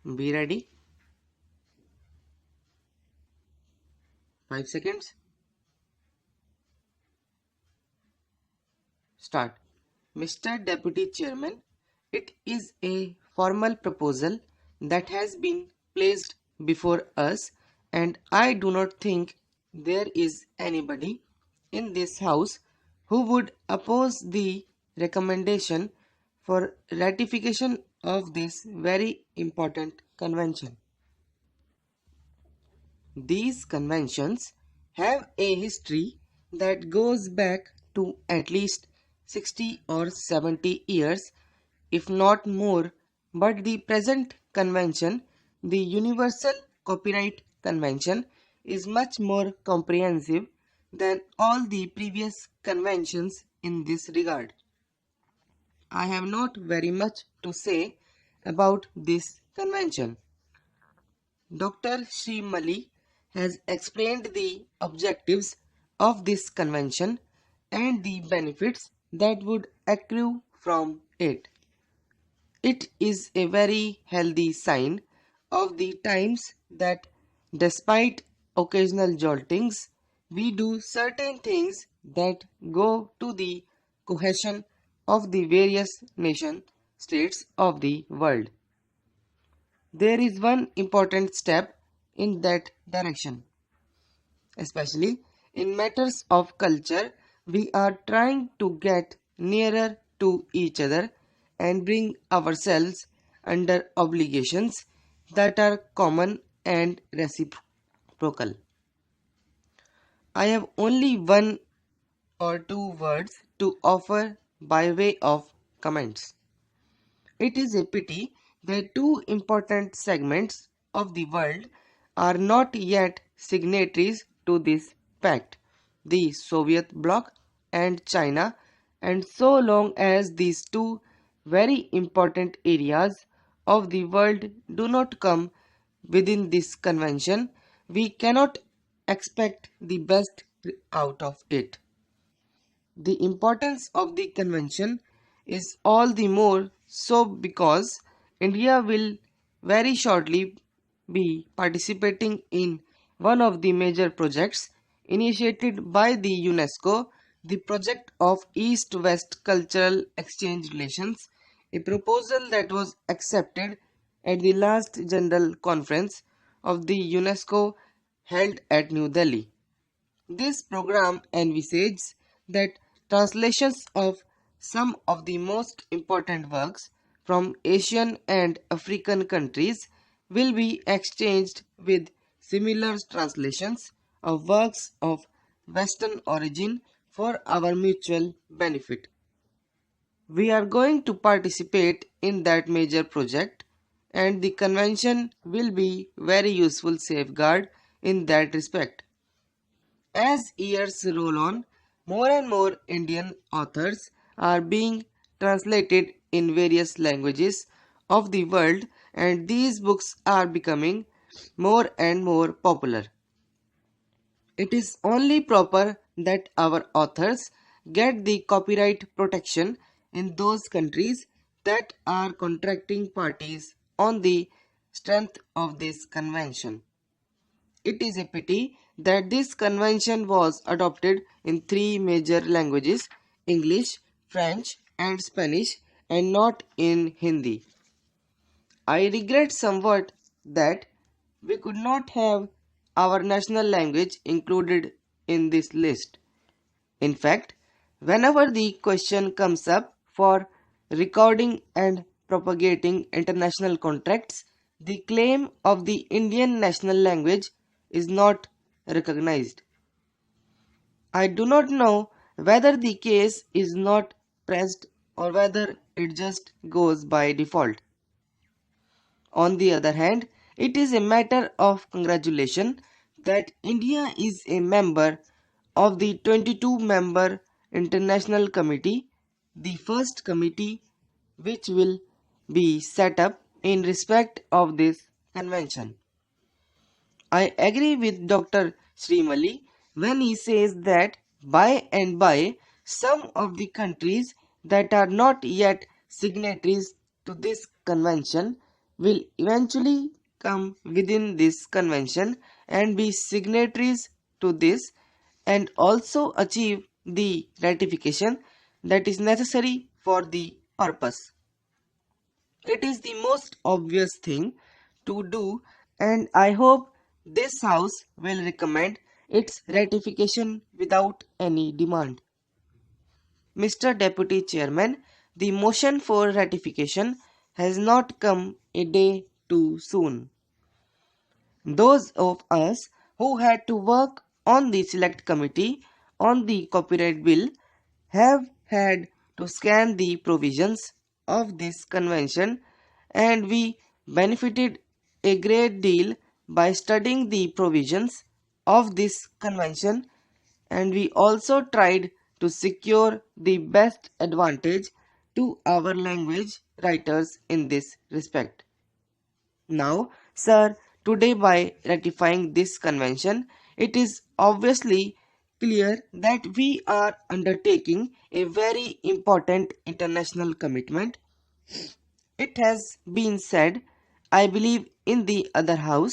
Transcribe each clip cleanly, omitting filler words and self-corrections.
Be ready. 5 seconds. Start. Mr. Deputy Chairman, it is a formal proposal that has been placed before us, and I do not think there is anybody in this House who would oppose the recommendation for ratification of this very important convention. These conventions have a history that goes back to at least 60 or 70 years, if not more, but the present convention, the Universal Copyright Convention, is much more comprehensive than all the previous conventions in this regard. I have not very much to say about this convention. Dr. Sri Mali has explained the objectives of this convention and the benefits that would accrue from it. It is a very healthy sign of the times that despite occasional joltings, we do certain things that go to the cohesion of the various nation states of the world. There is one important step in that direction. Especially in matters of culture, we are trying to get nearer to each other and bring ourselves under obligations that are common and reciprocal. I have only one or two words to offer by way of comments. It is a pity that two important segments of the world are not yet signatories to this pact, the Soviet bloc and China, and so long as these two very important areas of the world do not come within this convention, we cannot expect the best out of it. The importance of the convention is all the more so because India will very shortly be participating in one of the major projects initiated by the UNESCO, the project of East-West Cultural Exchange Relations, a proposal that was accepted at the last General Conference of the UNESCO held at New Delhi. This program envisages that translations of some of the most important works from Asian and African countries will be exchanged with similar translations of works of Western origin for our mutual benefit. We are going to participate in that major project, and the convention will be very useful safeguard in that respect. As years roll on, more and more Indian authors are being translated in various languages of the world, and these books are becoming more and more popular. It is only proper that our authors get the copyright protection in those countries that are contracting parties on the strength of this convention. It is a pity that this convention was adopted in three major languages: English, French, and Spanish, and not in Hindi. I regret somewhat that we could not have our national language included in this list. In fact, whenever the question comes up for recording and propagating international contracts, the claim of the Indian national language is not recognized. I do not know whether the case is not pressed or whether it just goes by default. On the other hand, it is a matter of congratulation that India is a member of the 22-member International Committee, the first committee which will be set up in respect of this convention. I agree with Dr. Srimali when he says that by and by some of the countries that are not yet signatories to this convention will eventually come within this convention and be signatories to this and also achieve the ratification that is necessary for the purpose. It is the most obvious thing to do, and I hope this House will recommend its ratification without any demand. Mr. Deputy Chairman, the motion for ratification has not come a day too soon. Those of us who had to work on the select committee on the copyright bill have had to scan the provisions of this convention, and we benefited a great deal by studying the provisions of this convention, and we also tried to secure the best advantage to our language writers in this respect. Now, sir, today by ratifying this convention, it is obviously clear that we are undertaking a very important international commitment. It has been said, I believe, in the other house,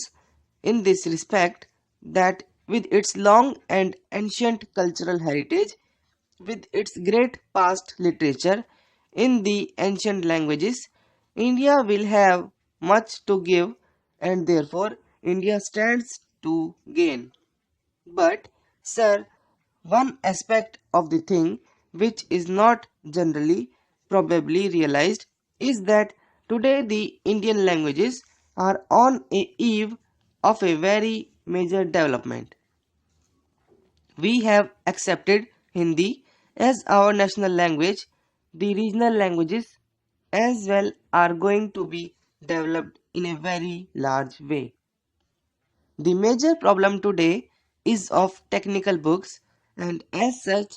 in this respect, that with its long and ancient cultural heritage, with its great past literature in the ancient languages, India will have much to give, and therefore India stands to gain. But, sir, one aspect of the thing which is not generally probably realized is that today the Indian languages are on a eve of a very major development. We have accepted Hindi as our national language. The regional languages as well are going to be developed in a very large way. The major problem today is of technical books, and as such,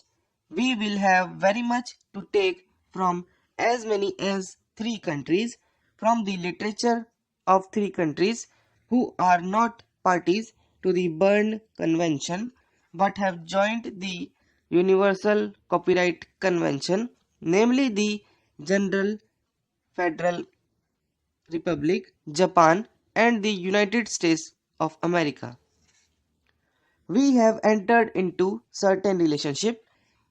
we will have very much to take from as many as three countries, from the literature of three countries who are not parties to the Berne Convention but have joined the Universal Copyright Convention, namely the General Federal Republic, Japan, and the United States of America. We have entered into certain relationship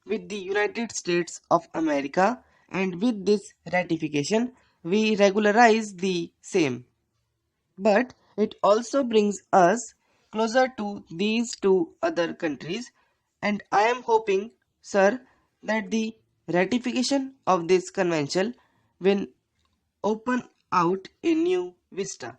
with the United States of America, and with this ratification we regularize the same. But it also brings us closer to these two other countries, and I am hoping, sir, that the ratification of this convention will open out a new vista.